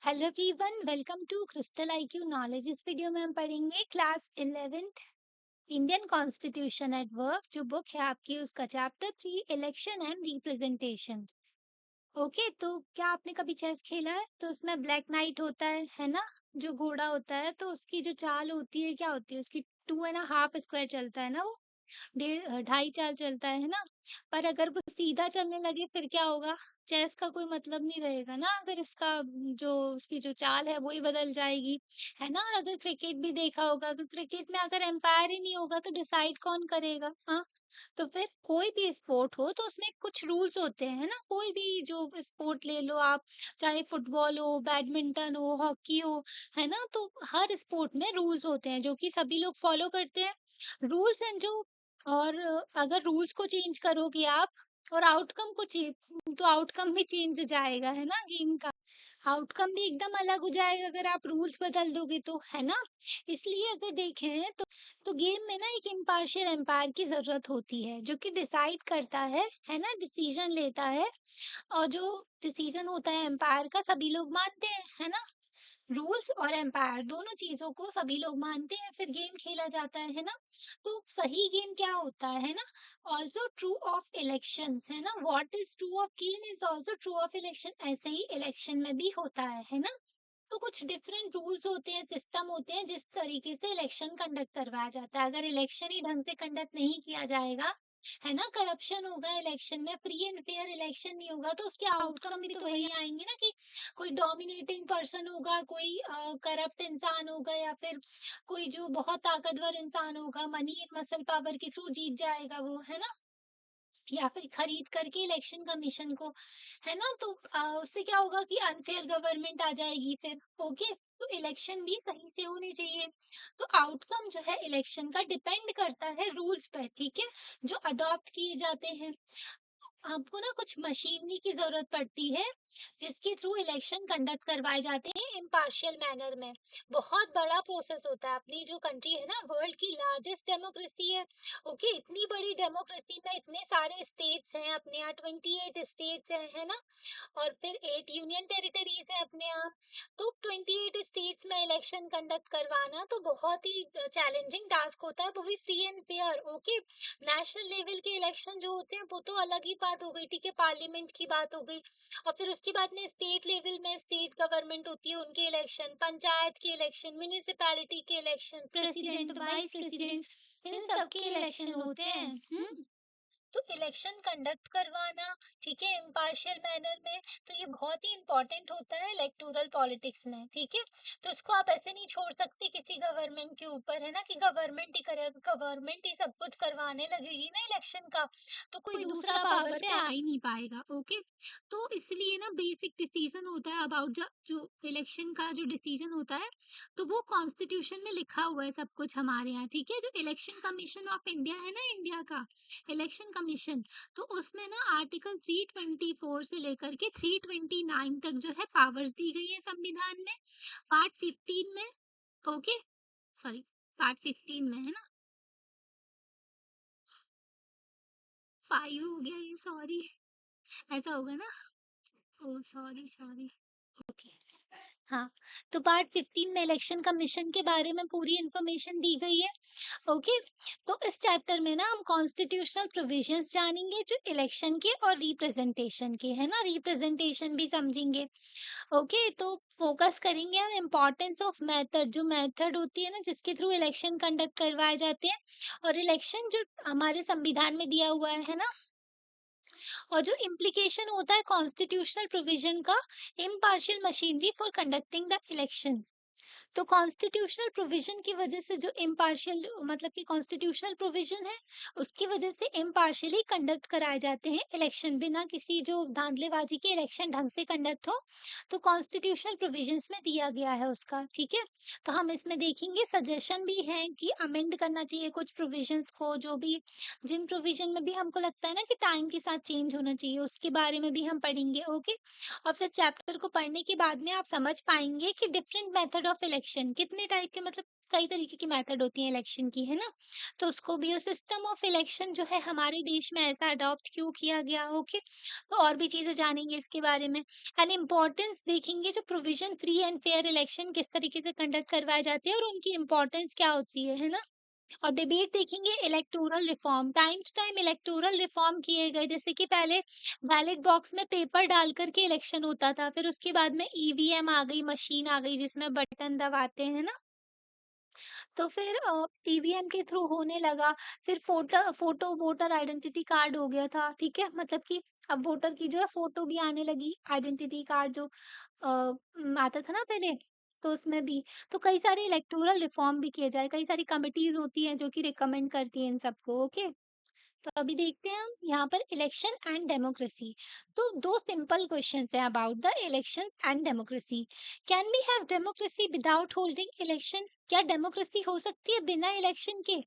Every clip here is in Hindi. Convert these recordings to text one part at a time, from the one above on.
Hello everyone, welcome to Crystal IQ Knowledge. इस वीडियो में हम पढ़ेंगे class 11th Indian constitution at work. जो बुक है आपकी, उसका chapter 3 election and representation. Okay, तो क्या आपने कभी चेस खेला है? तो उसमें ब्लैक नाइट होता है ना, जो घोड़ा होता है। तो उसकी जो चाल होती है, क्या होती है उसकी? 2.5 स्क्वायर चलता है ना वो, 2.5 चलता है ना। पर अगर वो सीधा चलने लगे फिर क्या होगा? चेस का कोई मतलब नहीं रहेगा ना, अगर इसका जो उसकी जो चाल है वो ही बदल जाएगी, है ना। और अगर क्रिकेट भी देखा होगा, तो क्रिकेट में अगर एम्पायर ही नहीं होगा तो डिसाइड कौन करेगा? हाँ, तो फिर कोई भी स्पोर्ट हो तो उसमें कुछ रूल्स होते हैं, है ना। कोई भी जो स्पोर्ट ले लो आप, चाहे फुटबॉल हो, बैडमिंटन हो, हॉकी हो, है ना। तो हर स्पोर्ट में रूल्स होते हैं जो कि सभी लोग फॉलो करते हैं। रूल्स एंड जो और अगर रूल्स को चेंज करोगे आप और आउटकम को तो आउटकम भी चेंज जाएगा, है ना। गेम का आउटकम भी एकदम अलग हो जाएगा अगर आप रूल्स बदल दोगे तो, है ना। इसलिए अगर देखें तो गेम में ना एक इम्पार्शियल एम्पायर की जरूरत होती है, जो कि डिसाइड करता है ना, डिसीजन लेता है। और जो डिसीजन होता है एम्पायर का, सभी लोग मानते हैं, है ना। रूल्स और एम्पायर दोनों चीजों को सभी लोग मानते हैं, फिर गेम खेला जाता है ना। तो सही गेम क्या होता है ना, ऑल्सो ट्रू ऑफ इलेक्शंस, है ना। What is true of game is also true of election. ऐसे ही इलेक्शन में भी होता है ना। तो कुछ डिफरेंट रूल्स होते हैं, सिस्टम होते हैं, जिस तरीके से इलेक्शन कंडक्ट करवाया जाता है। अगर इलेक्शन ही ढंग से कंडक्ट नहीं किया जाएगा, है ना, करप्शन होगा इलेक्शन में, फ्री एंड फेयर इलेक्शन नहीं होगा, तो उसके आउटकम भी तो वही आएंगे ना, कि कोई डोमिनेटिंग पर्सन होगा, कोई करप्ट इंसान होगा, या फिर कोई जो बहुत ताकतवर इंसान होगा, मनी एंड मसल पावर के थ्रू जीत जाएगा वो, है ना। या फिर खरीद करके इलेक्शन कमीशन को, है ना। तो उससे क्या होगा कि अनफेयर गवर्नमेंट आ जाएगी फिर। ओके, तो इलेक्शन भी सही से होने चाहिए। तो आउटकम जो है इलेक्शन का डिपेंड करता है रूल्स पर, ठीक है, जो अडॉप्ट किए जाते हैं। आपको ना कुछ मशीनरी की जरूरत पड़ती है, जिसके थ्रू इलेक्शन कंडक्ट करवाए जाते हैं इम्पार्शियल मैनर में। बहुत बड़ा प्रोसेस होता है। अपनी जो कंट्री है ना, वर्ल्ड की लार्जेस्ट डेमोक्रेसी है। ओके, इतनी बड़ी डेमोक्रेसी में इतने सारे स्टेट्स हैं अपने यहाँ, 28 स्टेट्स हैं, है ना। और फिर 8 यूनियन टेरिटरीज है अपने यहाँ। तो 28 स्टेट्स में इलेक्शन कंडक्ट करवाना तो बहुत ही चैलेंजिंग टास्क होता है, वो भी free and fair. Okay, national level के इलेक्शन जो होते हैं वो तो अलग ही बात हो गई, ठीक है, पार्लियामेंट की बात हो गई। और फिर उसके बाद में स्टेट लेवल में स्टेट गवर्नमेंट होती है, उनके इलेक्शन, पंचायत के इलेक्शन, म्यूनिसिपैलिटी के इलेक्शन, प्रेसिडेंट, वाइस प्रेसिडेंट, इन सबके इलेक्शन होते हैं। तो इलेक्शन कंडक्ट करवाना, ठीक है, इम्पार्शियल मैनर में, तो ये बहुत ही इंपॉर्टेंट होता है इलेक्टोरल पॉलिटिक्स में, ठीक है। तो इसको आप ऐसे नहीं छोड़ सकते किसी गवर्नमेंट के ऊपर, है ना, कि गवर्नमेंट ही करेगा, गवर्नमेंट ही सब कुछ करवाने लगेगी ना इलेक्शन का, तो कोई दूसरा पावर पे आ ही नहीं पाएगा। ओके, तो इसलिए ना बेसिक डिसीजन होता है अबाउट जो इलेक्शन का जो डिसीजन होता है, तो वो कॉन्स्टिट्यूशन में लिखा हुआ है सब कुछ हमारे यहाँ, ठीक है। जो इलेक्शन कमीशन ऑफ इंडिया है ना, इंडिया का इलेक्शन कमीशन, तो उसमें ना आर्टिकल 324 से लेकर के 329 तक जो है पावर्स दी गई है संविधान में। पार्ट 15 में, ओके, सॉरी, पार्ट 15 में है ना, 5 हो गया ये, सॉरी, ऐसा होगा ना। ओ सॉरी सॉरी। ओके, हाँ, तो पार्ट 15 में इलेक्शन कमीशन के बारे में पूरी इंफॉर्मेशन दी गई है। ओके, तो इस चैप्टर में ना हम कॉन्स्टिट्यूशनल प्रोविजंस जानेंगे, जो इलेक्शन के और रिप्रेजेंटेशन के, है ना, रिप्रेजेंटेशन भी समझेंगे। ओके, तो फोकस करेंगे हम इम्पोर्टेंस ऑफ मेथड, जो मेथड होती है ना जिसके थ्रू इलेक्शन कंडक्ट करवाए जाते हैं, और इलेक्शन जो हमारे संविधान में दिया हुआ है ना। और जो इम्प्लीकेशन होता है कॉन्स्टिट्यूशनल प्रोविजन का, impartial machinery for conducting the election. तो कॉन्स्टिट्यूशनल प्रोविजन की वजह से जो इम्पार्शियल, मतलब कि कॉन्स्टिट्यूशनल प्रोविजन है, उसकी वजह से इम्पार्शियली कंडक्ट कराए जाते हैं इलेक्शन, बिना किसी जो धांधलेबाजी के इलेक्शन ढंग से कंडक्ट हो। तो कॉन्स्टिट्यूशनल प्रोविजंस में दिया गया है उसका, ठीक है। तो हम इसमें देखेंगे, सजेशन भी है कि अमेंड करना चाहिए कुछ प्रोविजंस को, जो भी जिन प्रोविजन में भी हमको लगता है ना कि टाइम के साथ चेंज होना चाहिए, उसके बारे में भी हम पढ़ेंगे। ओके, और फिर चैप्टर को पढ़ने के बाद में आप समझ पाएंगे कि different method of election election कितने टाइप के, मतलब कई तरीके की मेथड होती है इलेक्शन की, है ना? तो उसको भी, सिस्टम ऑफ इलेक्शन जो है हमारे देश में ऐसा अडॉप्ट क्यों किया गया, ओके। तो और भी चीजें जानेंगे इसके बारे में, एंड इम्पोर्टेंस देखेंगे, जो provision free and fair election किस तरीके से कंडक्ट करवाए जाते हैं और उनकी इम्पोर्टेंस क्या होती है ना? और डिबेट देखेंगे electoral reform, time to time electoral reform किए गए, जैसे कि पहले बैलेट बॉक्स में पेपर डाल करके इलेक्शन होता था, फिर उसके बाद में ईवीएम आ गई, मशीन आ गई जिसमें बटन दबाते हैं ना, तो फिर ईवीएम के थ्रू होने लगा। फिर photo photo voter identity card हो गया था, ठीक है, मतलब कि अब वोटर की जो है फोटो भी आने लगी, आइडेंटिटी कार्ड जो आता था ना पहले, तो उसमें भी। तो कई सारे इलेक्टोरल रिफॉर्म भी किए जाए, कई सारी कमिटीज होती हैं जो कि रिकमेंड करती हैं इन सबको, ओके। तो अभी देखते हैं हम यहाँ पर इलेक्शन एंड डेमोक्रेसी। तो दो सिंपल क्वेश्चंस हैं about the election and democracy. Can we have democracy without holding election? क्या डेमोक्रेसी हो सकती है बिना इलेक्शन के?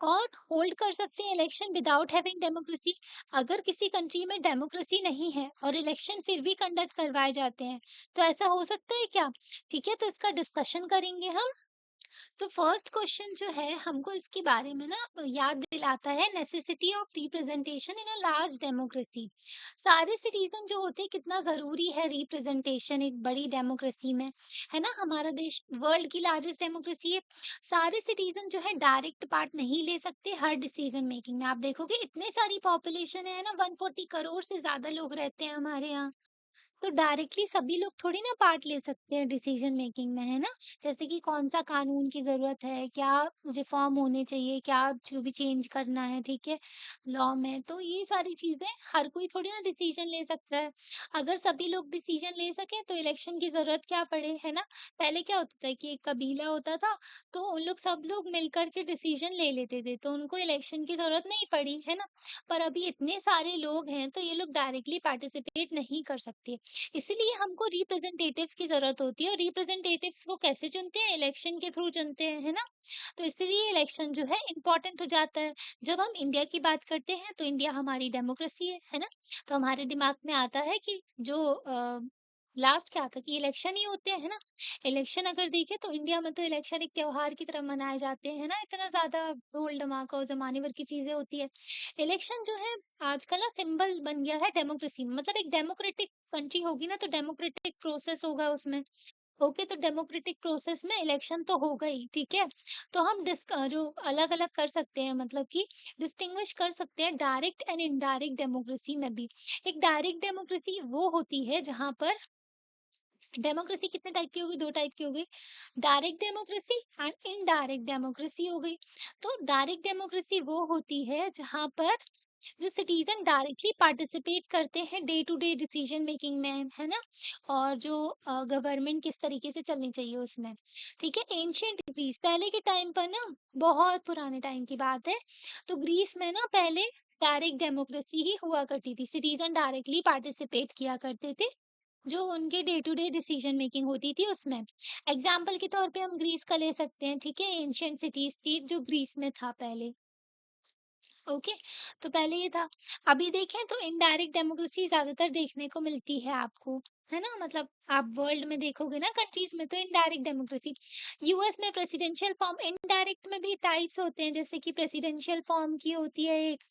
और होल्ड कर सकते हैं इलेक्शन विदाउट हैविंग डेमोक्रेसी? अगर किसी कंट्री में डेमोक्रेसी नहीं है और इलेक्शन फिर भी कंडक्ट करवाए जाते हैं, तो ऐसा हो सकता है क्या? ठीक है, तो इसका डिस्कशन करेंगे हम। तो फर्स्ट क्वेश्चन जो है हमको इसके बारे में ना याद दिलाता है, necessity of representation in a large democracy. सारे सिटीजन जो होते हैं, कितना जरूरी है रिप्रेजेंटेशन एक बड़ी डेमोक्रेसी में, है ना? हमारा देश वर्ल्ड की लार्जेस्ट डेमोक्रेसी है। सारे सिटीजन जो है डायरेक्ट पार्ट नहीं ले सकते हर डिसीजन मेकिंग में। आप देखोगे इतनी सारी पॉपुलेशन है ना, 140 करोड़ से ज्यादा लोग रहते हैं हमारे यहाँ। तो डायरेक्टली सभी लोग थोड़ी ना पार्ट ले सकते हैं डिसीजन मेकिंग में, है ना? जैसे कि कौन सा कानून की जरूरत है, क्या रिफॉर्म होने चाहिए, क्या जो भी चेंज करना है, ठीक है, लॉ में। तो ये सारी चीजें हर कोई थोड़ी ना डिसीजन ले सकता है। अगर सभी लोग डिसीजन ले सके तो इलेक्शन की जरूरत क्या पड़े, है ना? पहले क्या होता था कि एक कबीला होता था, तो उन लोग सब लोग मिलकर के डिसीजन ले लेते थे, तो उनको इलेक्शन की जरूरत नहीं पड़ी, है ना? पर अभी इतने सारे लोग हैं तो ये लोग डायरेक्टली पार्टिसिपेट नहीं कर सकते। इसीलिए हमको रिप्रेजेंटेटिव्स की ज़रूरत होती है, और रिप्रेजेंटेटिव्स को कैसे चुनते हैं? इलेक्शन के थ्रू चुनते हैं, है ना? तो इसीलिए इलेक्शन जो है इम्पोर्टेंट हो जाता है। जब हम इंडिया की बात करते हैं तो इंडिया हमारी डेमोक्रेसी है ना? तो हमारे दिमाग में आता है कि जो लास्ट क्या था कि इलेक्शन ही होते हैं, है ना? इलेक्शन अगर देखें तो इंडिया में तो इलेक्शन एक त्योहार की तरह मनाए जाते हैं, है ना? इतना ज़्यादा ढोल धमाका और ज़माने भर की चीज़ें होती है। इलेक्शन जो है आजकल ना सिंबल बन गया है डेमोक्रेसी में, मतलब एक डेमोक्रेटिक कंट्री होगी ना तो डेमोक्रेटिक प्रोसेस होगा उसमें। ओके, तो डेमोक्रेटिक प्रोसेस में इलेक्शन तो होगा ही, ठीक है। तो हम जो अलग अलग कर सकते हैं, मतलब कि डिस्टिंग्विश कर सकते हैं डायरेक्ट एंड इनडायरेक्ट डेमोक्रेसी में भी। एक डायरेक्ट डेमोक्रेसी वो होती है जहां पर डेमोक्रेसी कितने टाइप की होगी? 2 टाइप की हो गई, direct democracy and indirect democracy हो गई। तो डायरेक्ट डेमोक्रेसी वो होती है जहाँ पर जो सिटीजन डायरेक्टली पार्टिसिपेट करते हैं day to day decision making में, है ना? और जो गवर्नमेंट किस तरीके से चलनी चाहिए उसमें, ठीक है। एंशियंट ग्रीस, पहले के टाइम पर ना, बहुत पुराने टाइम की बात है, तो ग्रीस में ना पहले डायरेक्ट डेमोक्रेसी ही हुआ करती थी, सिटीजन डायरेक्टली पार्टिसिपेट किया करते थे जो उनके day to day decision making होती थी उसमें। एग्जाम्पल के तौर पे हम ग्रीस का ले सकते हैं, ठीक है, एंशियंट सिटी स्टेट जो ग्रीस में था पहले। ओके, तो पहले ये था। अभी देखें तो इनडायरेक्ट डेमोक्रेसी ज्यादातर देखने को मिलती है आपको, है ना? मतलब आप वर्ल्ड में देखोगे ना कंट्रीज में, तो इनडायरेक्ट डेमोक्रेसी। यूएस में प्रेसिडेंशियल फॉर्म, इनडायरेक्ट में भी टाइप्स होते हैं, जैसे कि प्रेसिडेंशियल फॉर्म की होती है एक,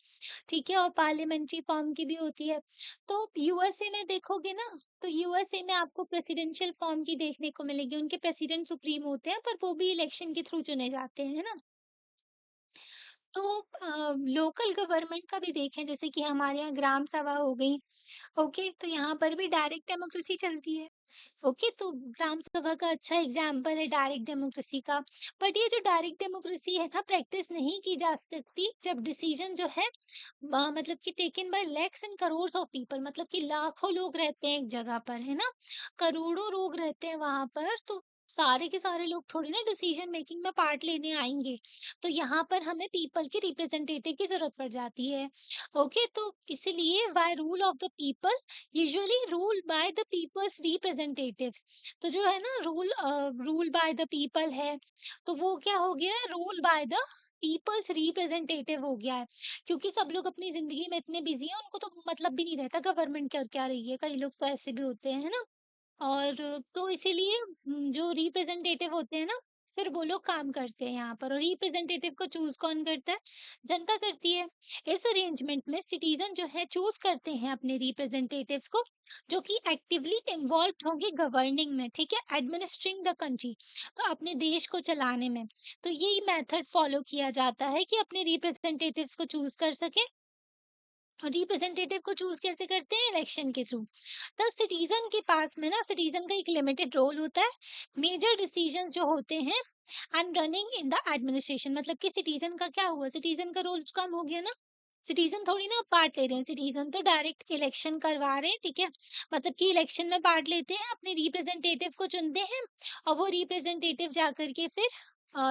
ठीक है, और पार्लियामेंट्री फॉर्म की भी होती है। तो यूएसए में देखोगे ना, तो यूएसए में आपको प्रेसिडेंशियल फॉर्म की देखने को मिलेगी, उनके प्रेसिडेंट सुप्रीम होते हैं, पर वो भी इलेक्शन के थ्रू चुने जाते हैं, है ना? तो लोकल गवर्नमेंट का भी देखें, जैसे कि हमारे यहाँ ग्राम सभा हो गई, ओके, तो यहाँ पर भी डायरेक्ट डेमोक्रेसी चलती है। ओके, तो ग्राम सभा का अच्छा एग्जाम्पल है डायरेक्ट डेमोक्रेसी का। बट ये जो डायरेक्ट डेमोक्रेसी है ना, प्रैक्टिस नहीं की जा सकती जब डिसीजन जो है मतलब कि taken by lakhs and crore of people, मतलब कि लाखों लोग रहते हैं एक जगह पर, है ना? करोड़ों लोग रहते हैं वहां पर, तो सारे के सारे लोग थोड़ी ना डिसीजन मेकिंग में पार्ट लेने आएंगे। तो यहाँ पर हमें पीपल के रिप्रेजेंटेटिव की जरूरत पड़ जाती है। ओके, तो इसीलिए by rule of the people, usually rule by the peoples representative. तो जो है ना rule, rule by the people है, तो वो क्या हो गया है? Rule by the peoples representative हो गया है। क्योंकि सब लोग अपनी जिंदगी में इतने बिजी हैं, उनको तो मतलब भी नहीं रहता गवर्नमेंट कर क्या रही है, कई लोग तो ऐसे भी होते हैं, है ना? और तो इसीलिए जो रिप्रेजेंटेटिव होते हैं ना, फिर वो लोग काम करते हैं यहाँ पर। और रिप्रेजेंटेटिव को चूज कौन करता है? जनता करती है। इस अरेंजमेंट में सिटीजन जो है चूज करते हैं अपने रिप्रेजेंटेटिव्स को, जो कि एक्टिवली इन्वॉल्व होंगे गवर्निंग में, ठीक है, एडमिनिस्ट्रिंग द कंट्री, तो अपने देश को चलाने में। तो यही मेथड फॉलो किया जाता है कि अपने रिप्रेजेंटेटिव्स को चूज कर सके। और रिप्रेजेंटेटिव को चूज कैसे करते हैं? इलेक्शन के थ्रू। तो सिटीजन के पास में ना, सिटीजन का एक लिमिटेड रोल होता है। मेजर डिसीजंस जो होते हैं and running in the administration, मतलब कि सिटीजन का क्या हुआ, सिटीजन का रोल कम हो गया ना। सिटीजन थोड़ी ना पार्ट ले रहे हैं, सिटीजन तो डायरेक्ट इलेक्शन करवा रहे हैं, ठीक है। मतलब कि इलेक्शन में पार्ट लेते हैं, अपने रिप्रेजेंटेटिव को चुनते हैं, और वो रिप्रेजेंटेटिव जा करके फिर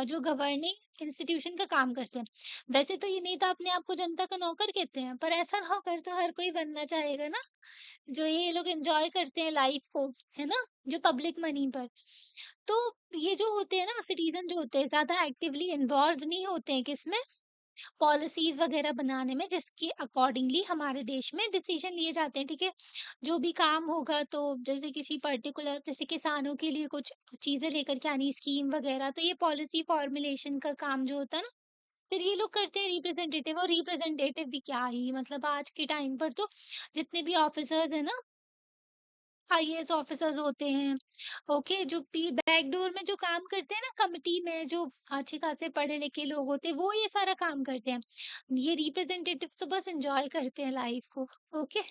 जो गवर्निंग इंस्टीट्यूशन का काम करते हैं। वैसे तो ये नेता अपने आप को जनता का नौकर कहते हैं, पर ऐसा नौकर तो हर कोई बनना चाहेगा ना, जो ये लोग एन्जॉय करते हैं लाइफ को, है ना? जो पब्लिक मनी पर। तो ये जो होते हैं ना, सिटीज़न जो होते हैं, ज़्यादा एक्टिवली इन्वॉल्व नहीं होते हैं किसमें? पॉलिसीज़ वगैरह बनाने में, जिसके अकॉर्डिंगली हमारे देश में डिसीज़न लिए जाते हैं, ठीक है? जो भी काम होगा, तो जैसे किसी पर्टिकुलर, जैसे किसानों के लिए कुछ चीज़ें लेकर के आनी, स्कीम वगैरह, तो ये पॉलिसी फॉर्मुलेशन का काम जो होता है ना, फिर ये लोग करते हैं रिप्रेजेंटेटिव। और रिप्रेजेंटेटिव भी क्या ही, मतलब आज के टाइम पर तो जितने भी ऑफिसर्स हैं ना, आईएएस ऑफिसर्स होते हैं, ओके, जो पी बैकडोर में जो काम करते हैं ना, कमिटी में जो अच्छे खासे पढ़े लिखे लोग होते हैं, वो ये सारा काम करते हैं। ये रिप्रेजेंटेटिव्स तो बस एंजॉय करते हैं लाइफ को, ओके।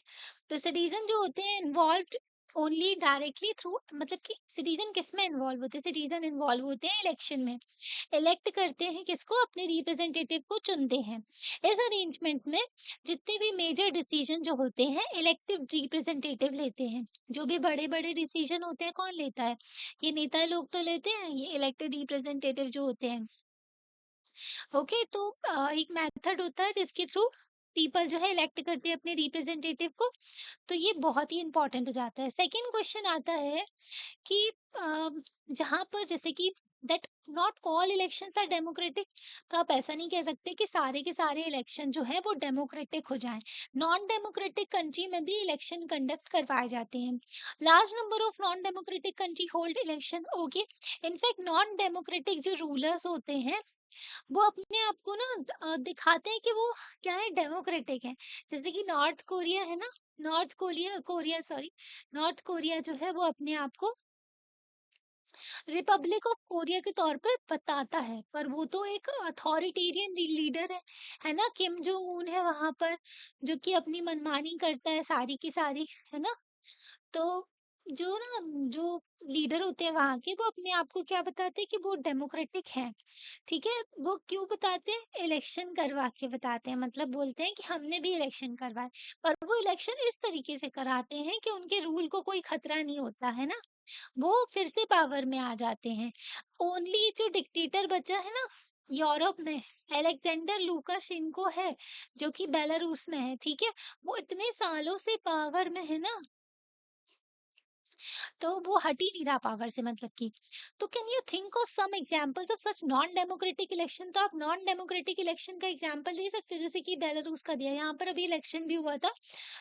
तो सिटीजन जो होते हैं इन्वॉल्व्ड ओनली डायरेक्टली थ्रू, मतलब कि सिटीजन किस में इन्वॉल्व होते हैं? सिटीजन इन्वॉल्व होते हैं इलेक्शन में। इलेक्ट करते हैं किसको? अपने रिप्रेजेंटेटिव को चुनते हैं। इस अरेंजमेंट में जितने भी मेजर डिसीजन जो होते हैं, इलेक्टिव रिप्रेजेंटेटिव लेते हैं। जो भी बड़े-बड़े डिसीजन होते हैं, कौन लेता है? ये नेता लोग तो लेते हैं, ये इलेक्टेड रिप्रेजेंटेटिव जो होते हैं। ओके, तो एक मेथड होता है जिसके थ्रू पीपल जो है इलेक्ट करते हैं अपने रिप्रेजेंटेटिव को। तो ये बहुत ही इंपॉर्टेंट हो जाता है। सेकंड क्वेश्चन आता है कि जहाँ पर जैसे कि that not all elections are democratic, तो आप ऐसा नहीं कह सकते कि सारे के सारे इलेक्शन जो है वो डेमोक्रेटिक हो जाएं। नॉन डेमोक्रेटिक कंट्री में भी इलेक्शन कंडक्ट करवाए जाते हैं। Large number of non democratic country hold election, okay. In fact non democratic जो रूलर्स होते हैं, वो अपने आप को ना दिखाते हैं कि वो क्या है, डेमोक्रेटिक है। जैसे कि नॉर्थ कोरिया है ना, north Korea Korea sorry north Korea जो है वो अपने आप को रिपब्लिक ऑफ कोरिया के तौर पे बताता है, पर वो तो एक अथॉरिटेरियन लीडर है ना, किम जोंग उन है वहां पर, जो कि अपनी मनमानी करता है सारी की सारी, है ना। तो जो ना, जो लीडर होते हैं वहां के, वो अपने आप को क्या बताते हैं कि वो डेमोक्रेटिक है, ठीक है। वो क्यों बताते हैं? इलेक्शन करवा के बताते हैं, मतलब बोलते हैं कि हमने भी इलेक्शन करवाए। पर वो इलेक्शन इस तरीके से कराते हैं कि उनके रूल को कोई खतरा नहीं होता है ना, वो फिर से पावर में आ जाते हैं। ओनली जो डिक्टेटर बचा है ना यूरोप में, अलेक्जेंडर लुकाशेंको है, जो कि बेलारूस में है, ठीक है। वो इतने सालों से पावर में है ना, तो वो हट ही नहीं रहा पावर से, मतलब कि। तो can you think of some examples of such non democratic election? तो आप नॉन डेमोक्रेटिक इलेक्शन का एग्जांपल दे सकते हो, जैसे कि बेलारूस का दिया, यहाँ पर अभी इलेक्शन भी हुआ था,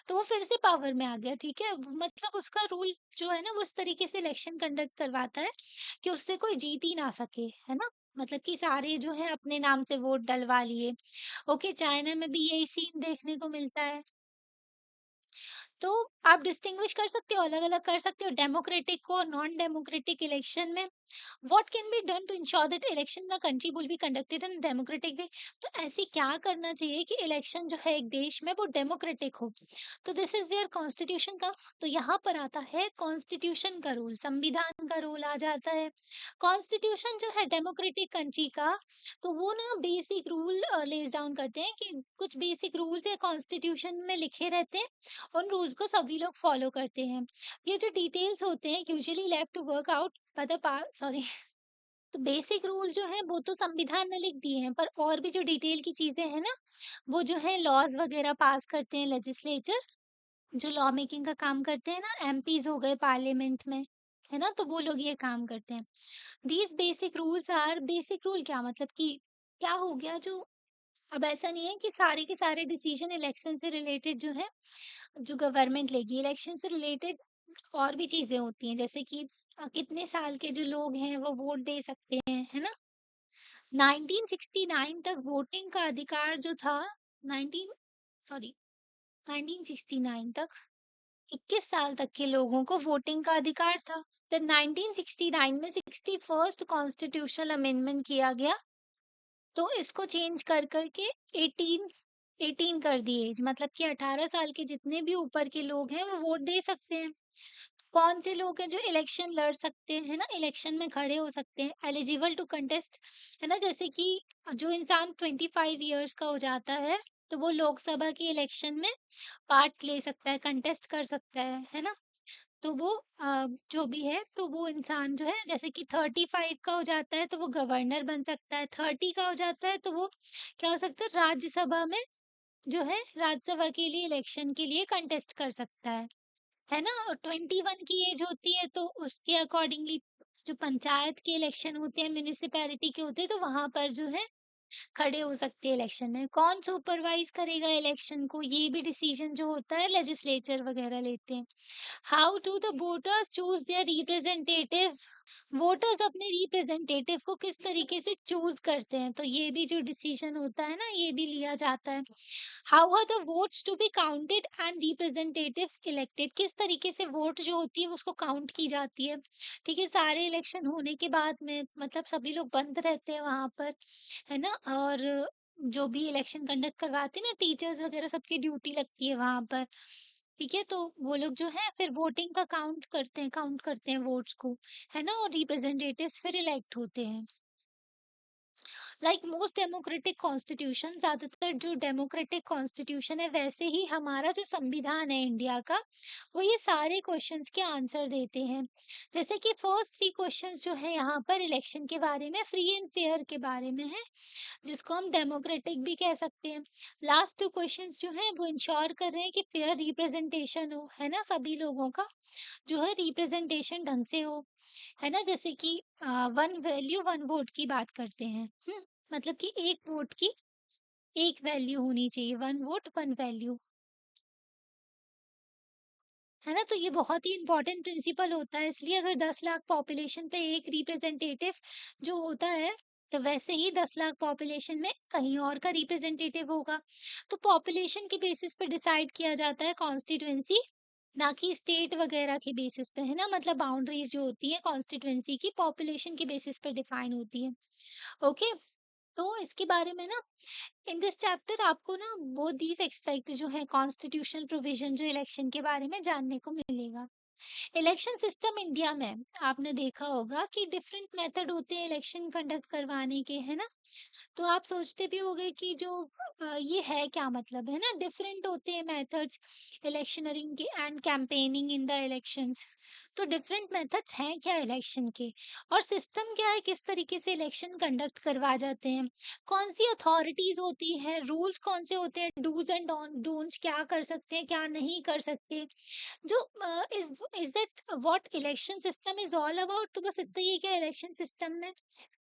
तो वो फिर से पावर में आ गया, ठीक है। मतलब उसका रूल जो है ना, वो इस तरीके से इलेक्शन कंडक्ट करवाता है कि उससे कोई जीत ही ना सके, है ना। मतलब कि सारे जो है अपने नाम से वोट डलवा लिए। ओके, चाइना में भी यही सीन देखने को मिलता है। तो आप डिस्टिंग्विश कर सकते हो, अलग-अलग कर सकते हो डेमोक्रेटिक को नॉन डेमोक्रेटिक इलेक्शन में। What can be done to ensure that election in a country will be conducted in democratic way? तो ऐसे क्या करना चाहिए कि इलेक्शन जो है एक देश में वो डेमोक्रेटिक हो? तो दिस इज वेयर कॉन्स्टिट्यूशन का, तो यहाँ पर आता है कॉन्स्टिट्यूशन का रूल, संविधान का रूल आ जाता है। कॉन्स्टिट्यूशन जो है डेमोक्रेटिक कंट्री का, तो वो ना बेसिक रूल लेस डाउन करते हैं कि कुछ बेसिक रूल्स है कॉन्स्टिट्यूशन में लिखे रहते हैं, उन रूल्स को सभी लोग फॉलो करते हैं। ये जो डिटेल्स होते हैं usually left to work out by the sorry तो बेसिक रूल जो है वो तो संविधान में लिख दिए हैं, पर और भी जो डिटेल की चीजें हैं ना, वो जो है लॉज वगैरह पास करते हैं लेजिस्लेचर, जो लॉ मेकिंग का काम करते हैं ना, एमपीज हो गए पार्लियामेंट में, है ना, तो वो लोग ये काम करते हैं। These basic rules are, basic rule क्या मतलब कि क्या हो गया, जो अब ऐसा नहीं है कि सारे के सारे डिसीजन इलेक्शन से रिलेटेड जो है, जो गवर्नमेंट लेगी इलेक्शन से रिलेटेड, और भी चीजें होती हैं, जैसे कि कितने साल के जो लोग हैं वो वोट दे सकते हैं, है ना। 1969 तक वोटिंग का अधिकार जो था, 19 सॉरी 1969 तक 21 साल तक के लोगों को वोटिंग का अधिकार था। फिर 1969 में 61st कॉन्स्टिट्यूशनल अमेंडमेंट किया गया, तो इसको चेंज कर करके 18 कर दिए एज, मतलब कि 18 साल के जितने भी ऊपर के लोग हैं वो वोट दे सकते हैं। कौन से लोग हैं जो इलेक्शन लड़ सकते हैं ना, इलेक्शन में खड़े हो सकते हैं, एलिजिबल टू कंटेस्ट, है ना। जैसे कि जो इंसान 25 इयर्स का हो जाता है, तो वो लोकसभा के इलेक्शन में पार्ट ले सकता है, कंटेस्ट कर सकता है ना। तो वो जो भी है, तो वो इंसान जो है, जैसे कि 35 का हो जाता है तो वो गवर्नर बन सकता है, 30 का हो जाता है तो वो क्या हो सकता है, राज्यसभा में जो है, राज्यसभा के लिए इलेक्शन के लिए कंटेस्ट कर सकता है ना। और 21 की एज होती है तो उसके अकॉर्डिंगली जो पंचायत के इलेक्शन होते हैं, म्युनिसिपैलिटी के होते हैं, तो वहां पर जो है खड़े हो सकते हैं इलेक्शन में। कौन सुपरवाइज करेगा इलेक्शन को, ये भी डिसीजन जो होता है लेजिस्लेचर वगैरह लेते हैं। How do the voters choose their representative, voters अपने रिप्रेजेंटेटिव को किस तरीके से चूज करते हैं, तो ये भी जो डिसीजन होता है ना, ये भी लिया जाता है। How are the votes to be counted and representatives elected, किस तरीके से वोट जो होती है वो उसको काउंट की जाती है। ठीक है, सारे इलेक्शन होने के बाद में मतलब सभी लोग बंद रहते हैं वहां पर, है ना। और जो भी इलेक्शन कंडक्ट करवाते हैं ना, टीचर्स वगैरह, सबकी ड्यूटी लगती है वहां पर। ठीक है, तो वो लोग जो है फिर वोटिंग का काउंट करते हैं वोट्स को, है ना। और रिप्रेजेंटेटिव्स फिर इलेक्ट होते हैं। लाइक मोस्ट डेमोक्रेटिक कॉन्स्टिट्यूशन, ज्यादातर जो डेमोक्रेटिक कॉन्स्टिट्यूशन है, वैसे ही हमारा जो संविधान है इंडिया का, वो ये सारे क्वेश्चंस के आंसर देते हैं। जैसे कि फर्स्ट 3 क्वेश्चंस जो है यहाँ पर इलेक्शन के बारे में, फ्री एंड फेयर के बारे में है, जिसको हम डेमोक्रेटिक भी कह सकते हैं। लास्ट 2 क्वेश्चंस जो है वो इंश्योर कर रहे हैं कि फेयर रिप्रेजेंटेशन हो, है ना, सभी लोगों का जो है रिप्रेजेंटेशन ढंग से हो, है ना। जैसे कि वन वैल्यू वन वोट की बात करते हैं, मतलब कि एक वोट की एक वैल्यू होनी चाहिए, वन वोट वन वैल्यू, है ना। तो ये बहुत ही इंपॉर्टेंट प्रिंसिपल होता है, इसलिए अगर 10 लाख पॉपुलेशन पे एक रिप्रेजेंटेटिव जो होता है, तो वैसे ही 10 लाख पॉपुलेशन में कहीं और का रिप्रेजेंटेटिव होगा। तो पॉपुलेशन के बेसिस पे डिसाइड किया जाता है कॉन्स्टिट्यूएंसी, ना कि स्टेट वगैरह के बेसिस पे, है ना। मतलब बाउंड्रीज जो होती है कॉन्स्टिट्यूएंसी की, पॉपुलेशन के बेसिस पे डिफाइन होती है। ओके, तो इसके बारे में ना, इन दिस चैप्टर आपको ना बोथ दीज एक्सपेक्ट जो है कॉन्स्टिट्यूशनल प्रोविजन जो इलेक्शन के बारे में जानने को मिलेगा। इलेक्शन सिस्टम इंडिया में आपने देखा होगा कि डिफरेंट मेथड होते हैं इलेक्शन कंडक्ट करवाने के, है ना। तो आप सोचते भी होंगे कि जो ये है क्या, मतलब है ना, डिफरेंट होते हैं मेथड्स इलेक्शनरिंग के and campaigning in the elections. तो डिफरेंट मेथड्स हैं क्या इलेक्शन के, और सिस्टम क्या है, किस तरीके से इलेक्शन कंडक्ट करवा जाते हैं, कौन सी अथॉरिटीज होती है, रूल्स कौन से होते हैं, डूज एंड डोंट्स, क्या कर सकते हैं क्या नहीं कर सकते, जो is that what election system is all about. तो बस इतना ही है क्या इलेक्शन सिस्टम में।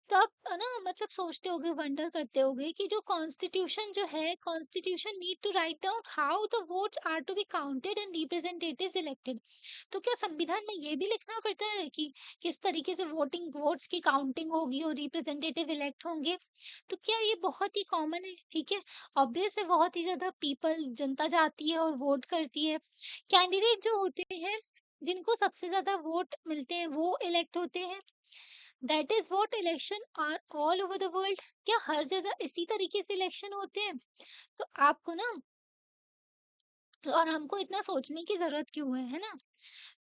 तो आप ना मतलब सोचते होगे, वंडर करते होगे कि जो कॉन्स्टिट्यूशन जो है, constitution need to write down how the votes are to be counted and representatives elected. तो क्या संविधान में ये भी लिखना पड़ता है कि किस तरीके से वोटिंग वोट्स की काउंटिंग होगी और रिप्रेजेंटेटिव इलेक्ट होंगे। तो क्या ये बहुत ही कॉमन है, ठीक है। ऑब्वियस है, बहुत ही ज्यादा पीपल, जनता जाती है और वोट करती है। कैंडिडेट जो होते हैं, जिनको सबसे ज्यादा वोट मिलते हैं, वो इलेक्ट होते हैं। That is what election are all over the world. क्या हर जगह इसी तरीके से इलेक्शन होते हैं। तो आपको ना, और हमको इतना सोचने की जरूरत क्यों है ना।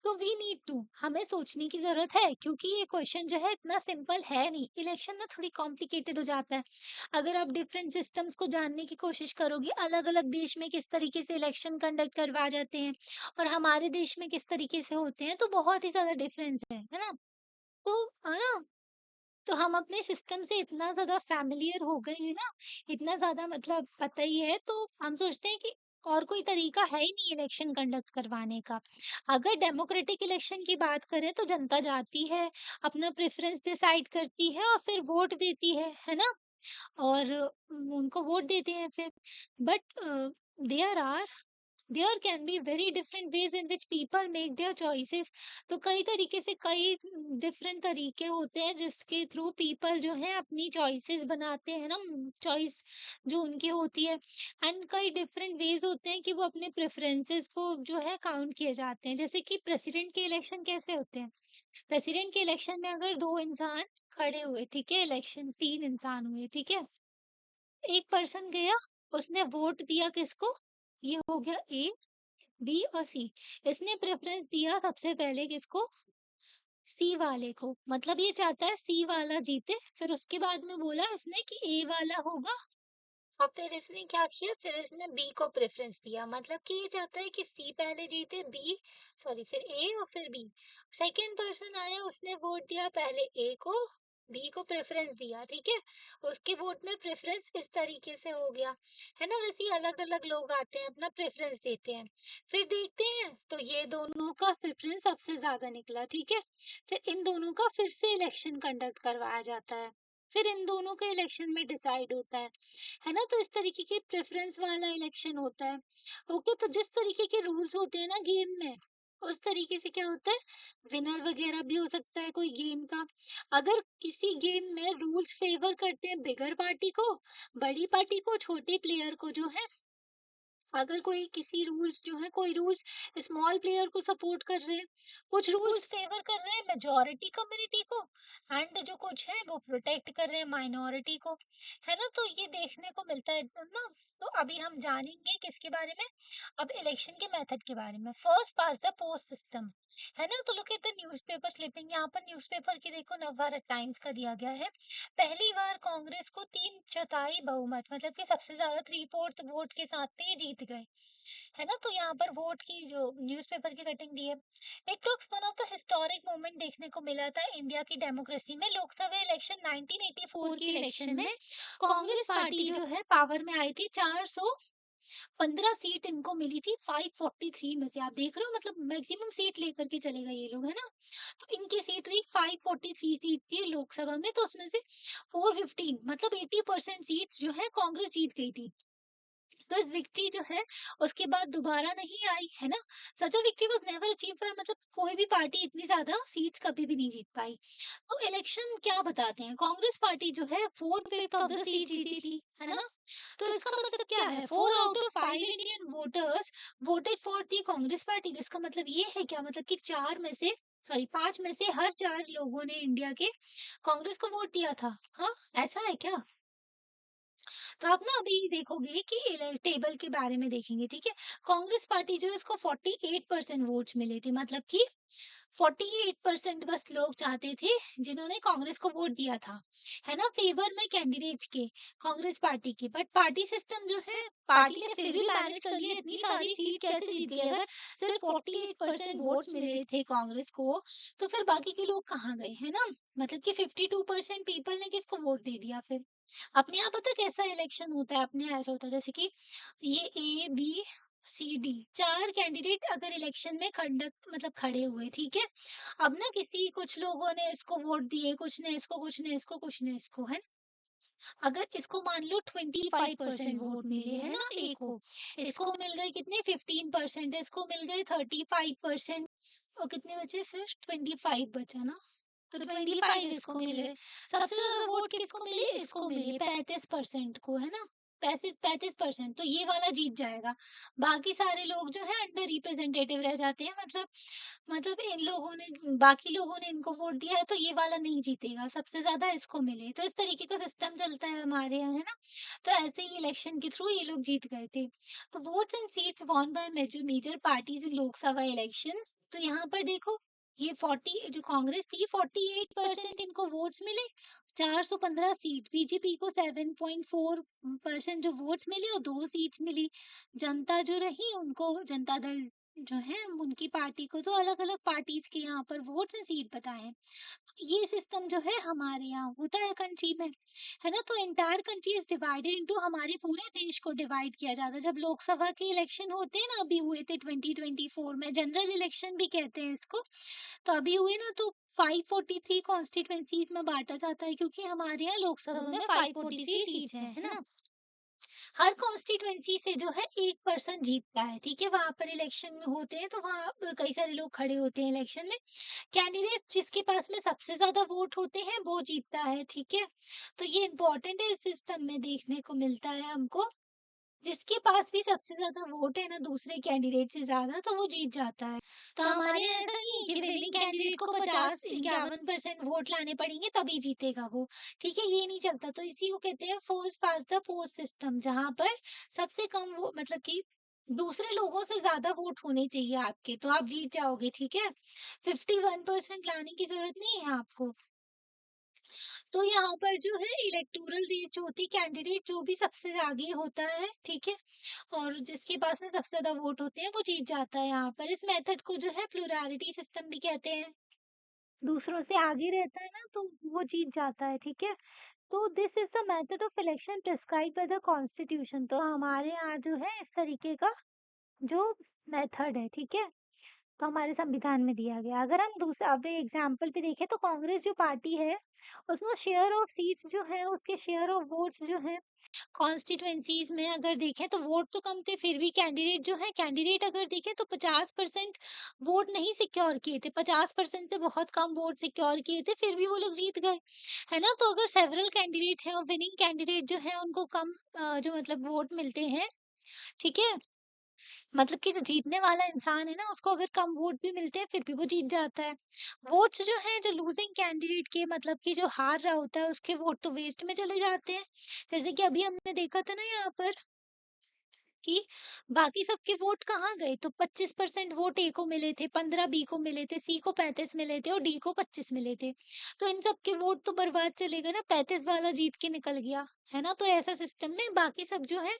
तो वी नीड टू, हमें सोचने की जरूरत है, क्योंकि ये क्वेश्चन जो है इतना सिंपल है नहीं, इलेक्शन ना थोड़ी कॉम्प्लिकेटेड हो जाता है। अगर आप डिफरेंट सिस्टम्स को जानने की कोशिश करोगे, अलग अलग देश में किस तरीके से इलेक्शन कंडक्ट करवा जाते हैं और हमारे देश में किस तरीके से होते हैं, तो बहुत ही ज्यादा डिफरेंस है ना। तो है ना, तो हम अपने सिस्टम से इतना ज़्यादा फ़ैमिलियर हो गए हैं ना, इतना ज़्यादा मतलब पता ही है, तो हम सोचते हैं कि और कोई तरीका है ही नहीं इलेक्शन कंडक्ट करवाने का। अगर डेमोक्रेटिक इलेक्शन की बात करें तो जनता जाती है, अपना प्रेफ़रेंस डिसाइड करती है और फिर वोट देती है ना? और उनको वोट देते हैं फिर। But there are there can be very different ways in which people make their choices. तो कई तरीके से कई डिफरेंट तरीके होते हैं जिसके थ्रू पीपल जो है अपनी चॉइसेस बनाते हैं ना, चॉइस जो उनकी होती है। एंड कई डिफरेंट वेज होते हैं कि वो अपने प्रेफरेंसेस को जो है काउंट किए जाते हैं। जैसे कि प्रेसिडेंट के इलेक्शन कैसे होते हैं? प्रेसिडेंट के इलेक्शन में अगर दो इंसान खड़े हुए, ठीक है, इलेक्शन तीन इंसान हुए, ठीक है, एक पर्सन गया, उसने वोट दिया किसको? ये हो गया ए, बी और सी। इसने प्रेफ़रेंस दिया सबसे पहले किसको? सी वाले को। मतलब ये चाहता है सी वाला जीते, फिर उसके बाद में बोला इसने कि ए वाला होगा और फिर इसने क्या किया, फिर इसने बी को प्रेफ़रेंस दिया। मतलब कि ये चाहता है कि सी पहले जीते, बी सॉरी फिर ए और फिर बी। सेकंड पर्सन आया, उसने वोट दिया पहले ए को, बी को प्रेफ़रेंस दिया, ठीक है? उसके वोट में प्रेफ़रेंस इस तरीके से हो गया, है ना? वैसे ही अलग-अलग लोग आते हैं, अपना प्रेफ़रेंस देते हैं। फिर देखते हैं तो ये दोनों का प्रेफ़रेंस सबसे ज़्यादा निकला, ठीक है? फिर इन दोनों का फिर से इलेक्शन कंडक्ट करवाया जाता है। फिर इन दोनों का इलेक्शन में डिसाइड होता है ना? तो इस तरीके के प्रेफ़रेंस वाला इलेक्शन होता है। ओके, तो जिस तरीके के रूल्स होते हैं ना गेम में, उस तरीके से क्या होता है, विनर वगैरह भी हो सकता है कोई गेम का। अगर किसी गेम में रूल्स फ़ेवर करते हैं बिगर पार्टी को, बड़ी पार्टी को, छोटे प्लेयर को जो है, अगर कोई किसी रूल्स जो है, कोई रूल्स स्मॉल प्लेयर को सपोर्ट कर रहे हैं, कुछ रूल्स फेवर कर रहे हैं मेजॉरिटी कम्युनिटी को, एंड जो कुछ है वो प्रोटेक्ट कर रहे हैं माइनॉरिटी को, है ना? तो ये देखने को मिलता है ना। तो अभी हम जानेंगे किसके बारे में? अब इलेक्शन के मेथड के बारे में। First pass the post system, है ना? तो look at the newspaper clipping. यहाँ पर न्यूज़पेपर की देखो, नवभारत टाइम्स का दिया गया है। पहली बार कांग्रेस को 3/4 बहुमत, मतलब कि सबसे ज्यादा 3/4 वोट के साथ में ये जीत गए, है ना? तो यहाँ पर वोट की जो न्यूज़पेपर की कटिंग दी है। It looks one of the historic moment देखने को मिला था इंडिया की डेमोक्रेसी में। लोकसभा इलेक्शन 1984 के इलेक्शन में कांग्रेस पार्टी जो है पावर में आई थी। 415 सीट इनको मिली थी 543 में से। आप देख रहे हो, मतलब मैक्सिमम सीट लेकर के चले गए ये लोग, है ना? तो इनकी सीट रही 543 सीट थी लोकसभा में, तो उसमें से 415 मतलब 80% सीट्स जो है कांग्रेस जीत गई थी। तो इस विक्ट्री जो है उसके बाद दोबारा नहीं आई, है ना? Such a victory was never achieve by, मतलब कोई भी पार्टी इतनी ज्यादा सीट्स कभी भी नहीं जीत पाई। तो इलेक्शन क्या बताते हैं? कांग्रेस पार्टी जो है 4/5 ऑफ द सीट जीती थी, है ना? तो इसका मतलब क्या है? 4 out of 5 Indian voters voted for the Congress party. तो इसका मतलब ये है क्या? मतलब कि 5 में से हर 4 लोगों ने इंडिया के कांग्रेस को वोट दिया था। हाँ, ऐसा है क्या? तो आप ना अभी देखोगे कि टेबल के बारे में देखेंगे, ठीक है? कांग्रेस पार्टी जो है इसको 48% वोट्स मिले थे, मतलब कि 48% बस लोग चाहते थे जिन्होंने कांग्रेस को वोट दिया था, है ना? फेवर में कैंडिडेट्स के, कांग्रेस पार्टी के। बट पार्टी सिस्टम जो है, पार्टी ने फिर भी मैनेज कर लिया, इतनी सारी सीट कैसे जीत गई? अगर सिर्फ 48% वोट्स मिले थे कांग्रेस को, तो फिर बाकी के लोग कहाँ गए, है ना? मतलब कि 52% पीपल ने किसको वोट दे दिया फिर? अपने यहाँ पता कैसा इलेक्शन होता है? अपने यहाँ ऐसा होता है जैसे कि ये ए, बी, सी, डी 4 कैंडिडेट अगर इलेक्शन में कंडक्ट मतलब खड़े हुए, ठीक है? अब ना किसी कुछ लोगों ने इसको वोट दिए, कुछ ने इसको, कुछ ने इसको, कुछ ने इसको, है? अगर इसको मान लो 25% वोट मिले, है ना, ए को, इसको मिल गए कितने? 15%, इसको मिल गए 35%, और कितने बचे फिर? 25 बचा ना? तो 25 इसको मिल गए। सबसे ज़्यादा वोट किसको मिले? इसको मिले 35% को, है ना? पैसे 35%, तो ये वाला जीत जाएगा। बाकी सारे लोग जो है अंडर रिप्रेजेंटेटिव रह जाते हैं, मतलब इन लोगों ने, बाकी लोगों ने इनको वोट दिया है तो ये वाला नहीं जीतेगा, सबसे ज़्यादा इसको मिले। तो इस तरीके का सिस्टम चलता है हमारे यहाँ, है ना? तो ऐसे ही इलेक्शन के थ्रू ये लोग जीत गए थे। तो votes and seats won by major major parties in Lok Sabha election. तो यहाँ पर देखो, ये 40 जो कांग्रेस थी 48% इनको वोट्स मिले, 415 सीट। बीजेपी को 7.4% जो वोट्स मिले और 2 सीट्स मिली। जनता जो रही उनको, जनता दल जो है उनकी पार्टी को तो अलग-अलग पार्टीज के यहाँ पर वोट्स एंड सीट बताए हैं। ये सिस्टम जो है हमारे यहाँ होता है कंट्री में, है ना? तो entire country is divided into, हमारे पूरे देश को डिवाइड किया जाता है। जब लोकसभा के इलेक्शन होते हैं ना, अभी हुए थे 2024 में, जनरल इलेक्शन भी कहते हैं इसको। तो अभी हुए ना, तो 543 कॉन्स्टिट्यूएंसीज में बांटा जाता है, क्योंकि हमारे यहाँ लोकसभा में 543 सीट्स हैं, है ना? हर कॉन्स्टिट्यूएंसी से जो है एक पर्सन जीतता है, ठीक है? वहां पर इलेक्शन में होते हैं तो वहां कई सारे लोग खड़े होते हैं इलेक्शन में। कैंडिडेट जिसके पास में सबसे ज्यादा वोट होते हैं वो जीतता है, ठीक है? तो ये इम्पोर्टेंट है, इस सिस्टम में देखने को मिलता है हमको। जिसके पास भी सबसे ज़्यादा वोट है ना दूसरे कैंडिडेट से ज़्यादा, तो वो जीत जाता है। तो हमारे यहाँ ऐसा नहीं है कि विनिंग कैंडिडेट को 50-51% वोट लाने पड़ेंगे तभी जीतेगा वो, ठीक है? ये नहीं चलता। तो इसी को कहते हैं first past the post system, जहाँ पर सबसे कम वो मतलब कि दूसरे लोगों से ज़्यादा वोट होने चाहिए आपके, तो आप जीत जाओगे, ठीक है? 51% लाने की ज़रूरत नहीं है आपको। तो यहाँ पर जो है इलेक्टोरल रेस जो होती है, कैंडिडेट जो भी सबसे आगे होता है, ठीक है? और जिसके पास में सबसे ज़्यादा वोट होते हैं वो जीत जाता है यहाँ पर। इस मेथड को जो है प्लुरैलिटी सिस्टम भी कहते हैं। दूसरों से आगे रहता है ना तो वो जीत जाता है, ठीक है? तो this is the method of election prescribed by the constitution. तो हमारे यहाँ जो है इस तरीके का जो मेथड है, ठीक है? तो हमारे संविधान में दिया गया। अगर हम दूसरा अब एग्जाम्पल पे देखें तो कांग्रेस जो पार्टी है, उसमें शेयर ऑफ सीट्स जो है, उसके शेयर ऑफ वोट्स जो हैं कॉन्स्टिट्यूएंसीज में अगर देखें तो वोट तो कम थे, फिर भी कैंडिडेट जो है कैंडिडेट अगर देखें तो 50% वोट नहीं सिक्योर किए थे, 50% से बहुत कम वोट सिक्योर किए थे, फिर भी वो लोग जीत गए, है ना? तो अगर सेवरल कैंडिडेट हैं और विनिंग कैंडिडेट जो है उनको कम जो मतलब वोट मिलते हैं, ठीक है? मतलब कि जो जीतने वाला इंसान है ना उसको अगर कम वोट भी मिलते हैं फिर भी वो जीत जाता है। वोट्स जो है जो लूजिंग कैंडिडेट के मतलब कि जो हार रहा होता है उसके वोट तो वेस्ट में चले जाते हैं। जैसे कि अभी हमने देखा था ना यहाँ पर कि बाकी सबके वोट कहाँ गए, तो 25% वोट ए को मिले थे, 15 बी को मिले थे, सी को 35 मिले थे और डी को 25 मिले थे। तो इन सब के वोट तो बर्बाद चले गए ना, 35 वाला जीत के निकल गया, है ना? तो ऐसा सिस्टम में बाकी सब जो है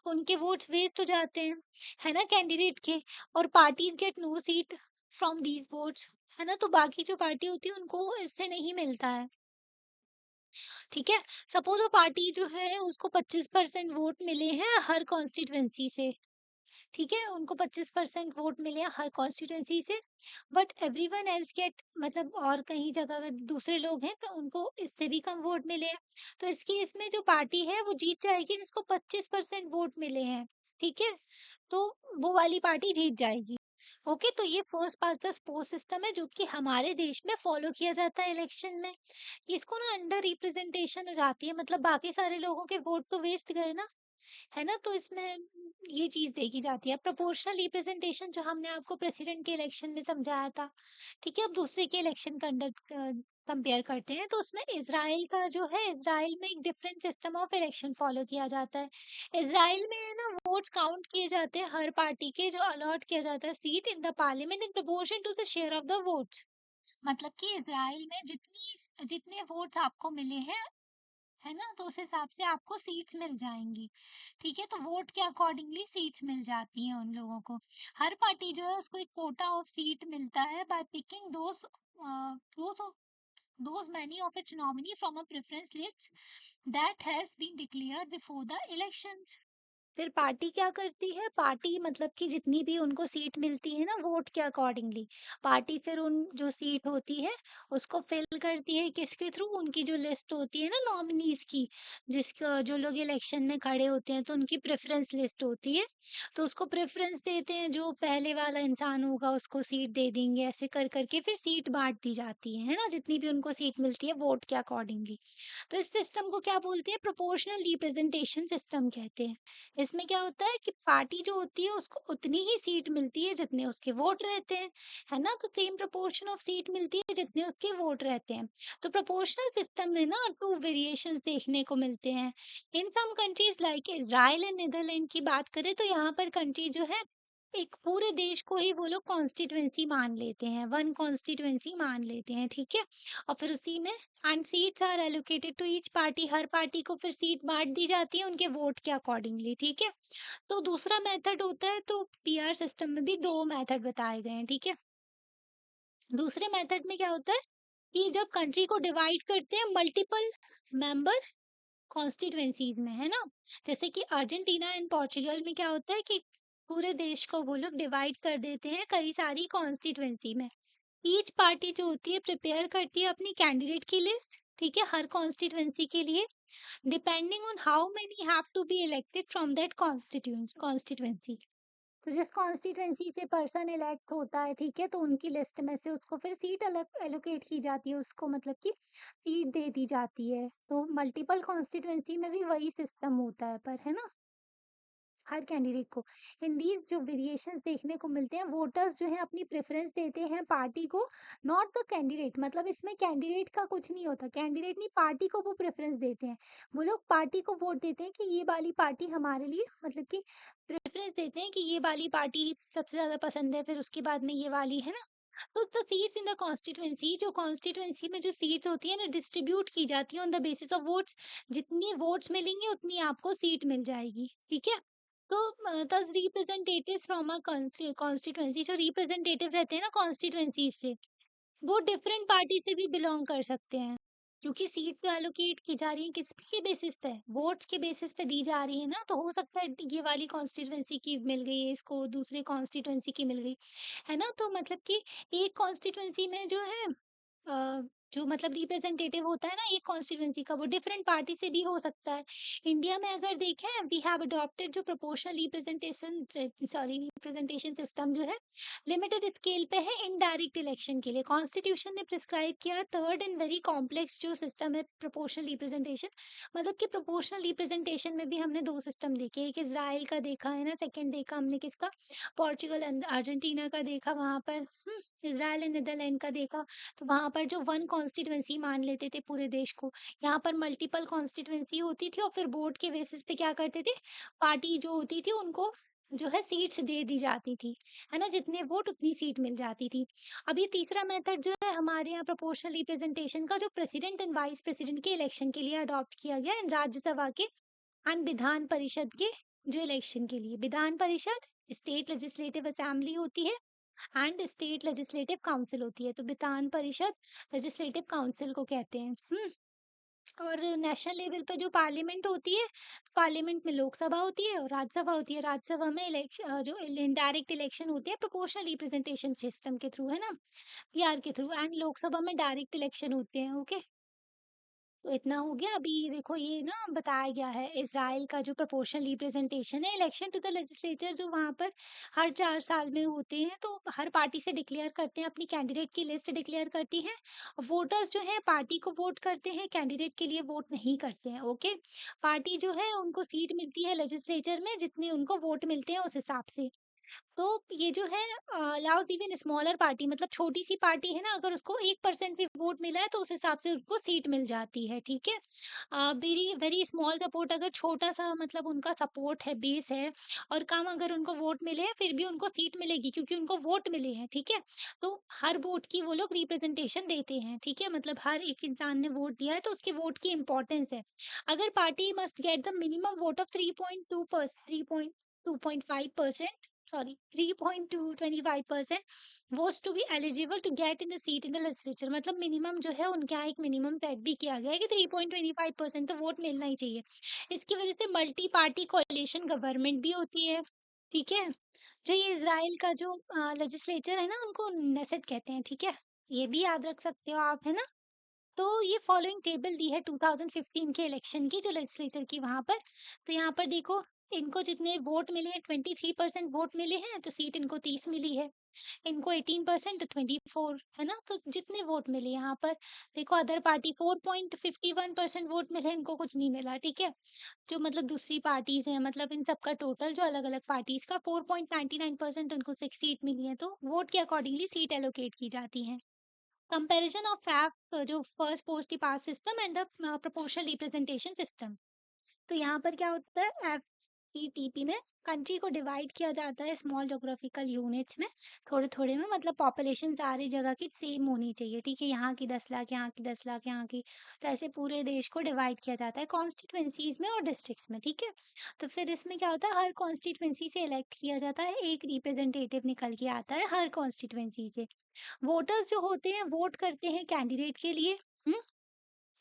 उनके वोट्स वेस्ट हो जाते हैं, है ना? कैंडिडेट के। और parties get no seat from these votes, है ना? तो बाकी जो पार्टी होती है उनको इससे नहीं मिलता है, ठीक है? सपोज वो पार्टी जो है उसको 25% वोट मिले हैं हर कॉन्स्टिट्यूएंसी से, ठीक है? उनको 25% वोट मिले हैं हर कॉन्स्टिट्यूएंसी से, बट एवरीवन एल्स गेट मतलब और कहीं जगह अगर दूसरे लोग हैं तो उनको इससे भी कम वोट मिले हैं। तो इस केस में जो पार्टी है वो जीत जाएगी जिसको 25% वोट मिले हैं, ठीक है? तो वो वाली पार्टी जीत जाएगी। ओके, तो ये first past the post system है जो कि हमारे देश में फॉलो किया जाता है इलेक्शन में। इसको ना अंडर रिप्रेजेंटेशन हो जाती है, मतलब बाकी सारे लोगों के वोट तो वेस्ट गए ना, है ना? तो इसमें ये चीज़ देखी जाती है। प्रोपोर्शनल रिप्रेजेंटेशन जो हमने आपको प्रेसिडेंट के इलेक्शन में समझाया था, ठीक है? अब दूसरे के इलेक्शन कंपेयर करते हैं तो उसमें इज़राइल का जो है, इज़राइल में एक different system of election follow किया जाता है। इज़राइल में है ना वोट्स काउंट किए जाते हैं हर पार्टी के, जो अलॉट किया जाता है seat in the parliament in proportion to the share of the votes. मतलब कि इज़राइल में जितनी जितने वोट्स आपको मिले हैं, है ना? तो उस हिसाब से आपको सीट्स मिल जाएँगी, ठीक है? तो वोट के अकॉर्डिंगली सीट्स मिल जाती हैं उन लोगों को। हर पार्टी जो है उसको एक कोटा ऑफ सीट मिलता है by picking those many of its nominee from a preference list that has been declared before the elections. फिर पार्टी क्या करती है, पार्टी मतलब कि जितनी भी उनको सीट मिलती है ना वोट के अकॉर्डिंगली, पार्टी फिर उन जो सीट होती है उसको फिल करती है किसके थ्रू, उनकी जो लिस्ट होती है ना नॉमिनीज की, जिसका जो लोग इलेक्शन में खड़े होते हैं तो उनकी प्रेफरेंस लिस्ट होती है, तो उसको प्रेफरेंस देते हैं, जो पहले वाला इंसान होगा उसको सीट दे देंगे, ऐसे कर करके फिर सीट बांट दी जाती है ना? जितनी भी उनको सीट मिलती है वोट के अकॉर्डिंगली। तो इस सिस्टम को क्या बोलते हैं, प्रोपोर्शनल रिप्रेजेंटेशन सिस्टम कहते हैं। इसमें क्या होता है कि पार्टी जो होती है उसको उतनी ही सीट मिलती है जितने उसके वोट रहते हैं, है ना? तो सेम प्रोपोर्शन ऑफ सीट मिलती है जितने उसके वोट रहते हैं। तो प्रोपोर्शनल सिस्टम में ना टू वेरिएशंस देखने को मिलते हैं। In some countries like Israel and Netherland की बात करें तो यहाँ पर कंट्री जो है एक पूरे देश को ही वो लोग कॉन्स्टिट्यूएंसी मान लेते हैं, वन कॉन्स्टिट्यूएंसी मान लेते हैं, ठीक है? और फिर उसी में and seats are allocated to each party, हर पार्टी को फिर सीट बांट दी जाती है उनके वोट के अकॉर्डिंगली, ठीक है? तो दूसरा मेथड होता है, तो पीआर सिस्टम में भी 2 मेथड बताए गए हैं, ठीक है? दूसरे मेथड में क्या होता है कि जब कंट्री को डिवाइड करते हैं मल्टीपल मेंबर कॉन्स्टिट्यूएंसीज में, है ना? जैसे कि अर्जेंटीना एंड पोर्चुगल में क्या होता है कि पूरे देश को वो लोग डिवाइड कर देते हैं कई सारी कॉन्स्टिट्यूएंसी में। ईच पार्टी जो होती है प्रिपेयर करती है अपनी कैंडिडेट की लिस्ट, ठीक है, हर कॉन्स्टिट्यूएंसी के लिए depending on how many have to be elected from that constituency. तो जिस कॉन्स्टिट्यूएंसी से पर्सन इलेक्ट होता है, ठीक है, तो उनकी लिस्ट में से उसको फिर सीट अलग एलोकेट की जाती है, उसको मतलब कि सीट दे दी जाती है। तो मल्टीपल कॉन्स्टिट्यूएंसी में भी वही सिस्टम होता है, पर है ना, हर कैंडिडेट को हिंदी जो वेरिएशंस देखने को मिलते हैं, वोटर्स जो है अपनी प्रेफरेंस देते हैं पार्टी को, नॉट द कैंडिडेट। मतलब इसमें कैंडिडेट का कुछ नहीं होता, कैंडिडेट नहीं, पार्टी को वो प्रेफरेंस देते हैं। वो लोग पार्टी को वोट देते हैं कि ये वाली पार्टी हमारे लिए, मतलब कि प्रेफरेंस देते हैं कि ये वाली पार्टी सबसे ज्यादा पसंद है, फिर उसके बाद में ये वाली, है ना। तो the seats in the constituency, जो कॉन्स्टिट्यूएंसी में जो सीट्स होती है ना, डिस्ट्रीब्यूट की जाती है on the basis of votes. जितनी वोट्स मिलेंगे उतनी आपको सीट मिल जाएगी, ठीक है। तो दस रिप्रेजेंटेटिव्स फ्रॉम अ कॉन्स्टिट्यूएंसी, जो रिप्रेजेंटेटिव रहते हैं ना कॉन्स्टिट्यूएंसी से, वो डिफरेंट पार्टी से भी बिलोंग कर सकते हैं। क्योंकि सीट तो एलोकेट की जा रही है किसके बेसिस पे, वोट्स के बेसिस पे दी जा रही है ना। तो हो सकता है ये वाली कॉन्स्टिट्यूएंसी की मिल गई है इसको, दूसरे कॉन्स्टिट्यूएंसी की मिल गई, है ना। तो मतलब कि एक कॉन्स्टिट्यूएंसी में जो है जो मतलब रिप्रेजेंटेटिव होता है ना एक कॉन्स्टिट्यूएंसी का, वो डिफरेंट पार्टी से भी हो सकता है। इंडिया में अगर देखें, वी हैव अडॉप्टेड जो प्रोपोर्शनल रिप्रेजेंटेशन सिस्टम जो है, लिमिटेड स्केल पे है इनडायरेक्ट इलेक्शन के लिए। कॉन्स्टिट्यूशन ने प्रिस्क्राइब किया थर्ड एंड वेरी कॉम्प्लेक्स जो सिस्टम है प्रोपोर्शनल रिप्रेजेंटेशन। मतलब कि प्रोपोर्शनल रिप्रेजेंटेशन में भी हमने दो सिस्टम देखे, एक इजराइल का देखा है ना, सेकंड देखा हमने किसका, पोर्चुगल एंड अर्जेंटीना का देखा वहां पर, इजराइल एंड नीदरलैंड का देखा। तो वहां पर जो वन कॉन्स्टिट्यूएंसी मान लेते थे पूरे देश को, यहाँ पर मल्टीपल कॉन्स्टिट्यूएंसी होती थी, और फिर वोट के बेसिस पे क्या करते थे, पार्टी जो होती थी उनको जो है सीट्स दे दी जाती थी, है ना, जितने वोट उतनी सीट मिल जाती थी। अब ये तीसरा मेथड जो है हमारे यहाँ प्रोपोर्शनल रिप्रेजेंटेशन का, जो प्रेसिडेंट एंड वाइस प्रेसिडेंट के इलेक्शन के लिए अडॉप्ट किया गया, एंड राज्यसभा के एंड विधान परिषद के जो इलेक्शन के लिए, Vidhan Parishad state legislative assembly होती है एंड स्टेट लेजिस्लेटिव काउंसिल होती है। तो विधान परिषद लेजिस्लेटिव काउंसिल को कहते हैं। और नेशनल लेवल पे जो पार्लियामेंट होती है, पार्लियामेंट में लोकसभा होती है और राज्यसभा होती है। राज्यसभा में इलेक्शन जो इनडायरेक्ट इलेक्शन होती है प्रोपोर्शनल रिप्रेजेंटेशन सिस्टम के थ्रू, है ना, पीआर के थ्रू, एंड लोकसभा में डायरेक्ट इलेक्शन होते हैं। ओके, तो इतना हो गया। अभी देखो ये ना बताया गया है इजराइल का जो प्रोपोर्शनल रिप्रेजेंटेशन है, इलेक्शन टू द लेजिस्लेचर जो वहां पर हर 4 साल में होते हैं। तो हर पार्टी से डिक्लेयर करते हैं, अपनी कैंडिडेट की लिस्ट डिक्लेयर करती है। वोटर्स जो है पार्टी को वोट करते हैं, कैंडिडेट के लिए वोट नहीं करते हैं। ओके, पार्टी जो है उनको सीट मिलती है लेजिस्लेचर में, जितने उनको वोट मिलते हैं उस हिसाब से। तो ये जो है अलाउज इवन स्मॉलर पार्टी, मतलब छोटी सी पार्टी है ना, अगर उसको 1% भी वोट मिला है तो उस हिसाब से उनको सीट मिल जाती है, ठीक है। वेरी वेरी स्मॉल सपोर्ट, अगर छोटा सा मतलब उनका सपोर्ट है, बेस है, और कम अगर उनको वोट मिले हैं फिर भी उनको सीट मिलेगी, क्योंकि उनको वोट मिले हैं, ठीक है। तो हर वोट की वो लोग रिप्रेजेंटेशन देते हैं, ठीक है, मतलब हर एक इंसान ने वोट दिया है तो उसके वोट की इंपॉर्टेंस है। अगर party must get the minimum vote of 3.5%, sorry, 3.225% was to be eligible to get in the seat in the legislature। मतलब मिनिमम जो है उनके यहाँ एक मिनिमम सेट भी किया गया है कि 3.25% तो वोट मिलना ही चाहिए। इसकी वजह से मल्टी पार्टी कोalition गवर्नमेंट भी होती है, ठीक है। जो ये इजराइल का जो लेजिस्लेचर है ना, उनको नेसेट कहते हैं, ठीक है। ये भी याद रख सकते हो आप, है ना। तो ये फॉलोइंग टेबल दी है 2015 के इलेक्शन की, जो लेजिस्लेचर की वहां पर। तो यहाँ पर देखो, इनको जितने वोट मिले हैं 23% वोट मिले हैं, तो सीट इनको 30 मिली है। इनको 18% तो 24, है ना। तो जितने वोट मिले यहाँ पर, देखो अदर पार्टी 4.51% वोट मिले, इनको कुछ नहीं मिला, ठीक है। जो मतलब दूसरी पार्टीज हैं, मतलब इन सबका टोटल जो अलग अलग पार्टीज का 4.99% उनको 6 सीट मिली है। तो वोट के अकॉर्डिंगली सीट एलोकेट की जाती है। कंपैरिजन ऑफ फैक्ट, जो first post the pass system and the proportional representation system. तो यहाँ पर क्या होता है, एफसीटीपी में कंट्री को डिवाइड किया जाता है स्मॉल ज्योग्राफिकल यूनिट्स में, थोड़े थोड़े में, मतलब पॉपुलेशन सारी जगह की सेम होनी चाहिए, ठीक है। यहाँ की 10 लाख, यहाँ की 10 लाख, यहाँ की, तो ऐसे पूरे देश को डिवाइड किया जाता है कॉन्स्टिट्यूएंसीज में और डिस्ट्रिक्ट्स में, ठीक है। तो फिर इसमें क्या होता है, हर कॉन्स्टिट्यूएंसी से इलेक्ट किया जाता है, एक रिप्रेजेंटेटिव निकल के आता है हर कॉन्स्टिट्यूएंसी से। वोटर्स जो होते हैं वोट करते हैं कैंडिडेट के लिए,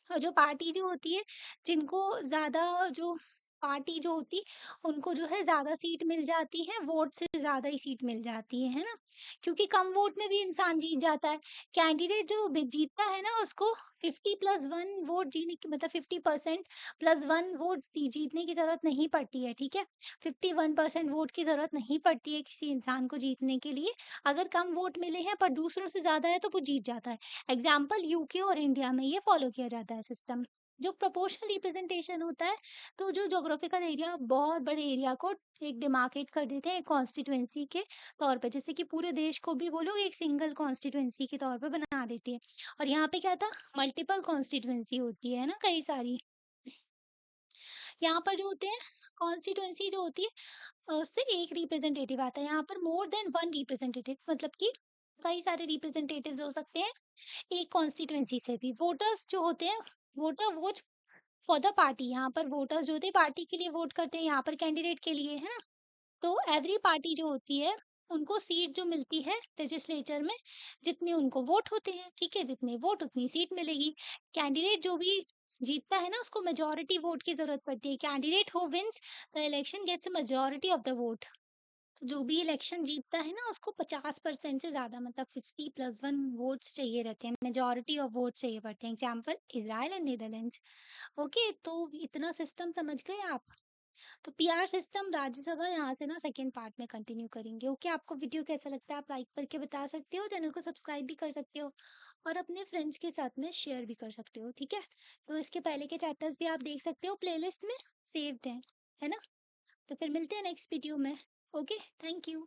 और जो पार्टी जो होती है, जिनको ज्यादा जो पार्टी जो होती उनको जो है ज़्यादा सीट मिल जाती है, वोट से ज़्यादा ही सीट मिल जाती है ना? क्योंकि कम वोट में भी इंसान जीत जाता है। कैंडिडेट जो बि जीतता है ना उसको 50 प्लस 1 वोट जीने की मतलब 50% प्लस 1 वोट जीतने की ज़रूरत नहीं पड़ती है, ठीक है? 51% वोट की ज़रूरत नहीं पड़ती है किसी इंसान को जीतने के लिए। अगर कम वोट मिले हैं पर दूसरों से ज़्यादा है तो वो जीत जाता है। एग्ज़ाम्पल यूके और इंडिया में ये फॉलो किया जाता है सिस्टम। जो प्रोपोर्शनल रिप्रेजेंटेशन होता है तो जो ज्योग्राफिकल एरिया बहुत बड़े एरिया को एक डिमार्केट कर देते हैं एक कॉन्स्टिट्यूएंसी के तौर पे, जैसे कि पूरे देश को भी वो लोग एक सिंगल कॉन्स्टिट्यूएंसी के तौर पे बना देती है। और यहाँ पे क्या था, मल्टीपल कॉन्स्टिट्यूएंसी होती है ना, कई सारी। यहाँ पर जो होते हैं कॉन्स्टिट्यूएंसी जो होती है उससे एक रिप्रेजेंटेटिव आता है। यहाँ पर मोर देन वन रिप्रेजेंटेटिव मतलब कि कई सारे रिप्रेजेंटेटिव्स हो सकते हैं एक कॉन्स्टिट्यूएंसी से भी। वोटर्स जो होते हैं, voter vote for the party, यहाँ पर वोटर्स जो होते हैं पार्टी के लिए वोट करते हैं, यहाँ पर कैंडिडेट के लिए, है ना? तो एवरी पार्टी जो होती है, उनको सीट जो मिलती है लेजिस्लेचर में, जितने उनको वोट होते हैं, ठीक है? जितने वोट उतनी सीट मिलेगी। कैंडिडेट जो भी जीतता है ना, उसको मेजॉरिटी वोट की ज़रूरत पड़ती है। Candidate who wins the election gets a majority of the vote. तो जो भी इलेक्शन जीतता है ना, उसको 50% से ज़्यादा मतलब 50 प्लस 1 वोट्स चाहिए रहते हैं, मेजॉरिटी ऑफ वोट चाहिए पड़ते हैं। Example Israel and Netherlands. Okay, तो इतना सिस्टम समझ गए आप? तो पीआर सिस्टम राज्यसभा यहाँ से ना सेकंड पार्ट में कंटिन्यू करेंगे। ओके, आपको वीडियो कैसा लगता है आप लाइक करके बता सकते हो, चैनल को सब्सक्राइब भी कर सकते हो और अपने फ्रेंड्स के साथ में शेयर भी कर सकते हो, ठीक है? तो इसके पहले के चैप्टर्स भी आप देख सकते हो, प्लेलिस्ट में सेव्ड हैं, है ना? तो फिर मिलते हैं नेक्स्ट वीडियो में। Okay, thank you.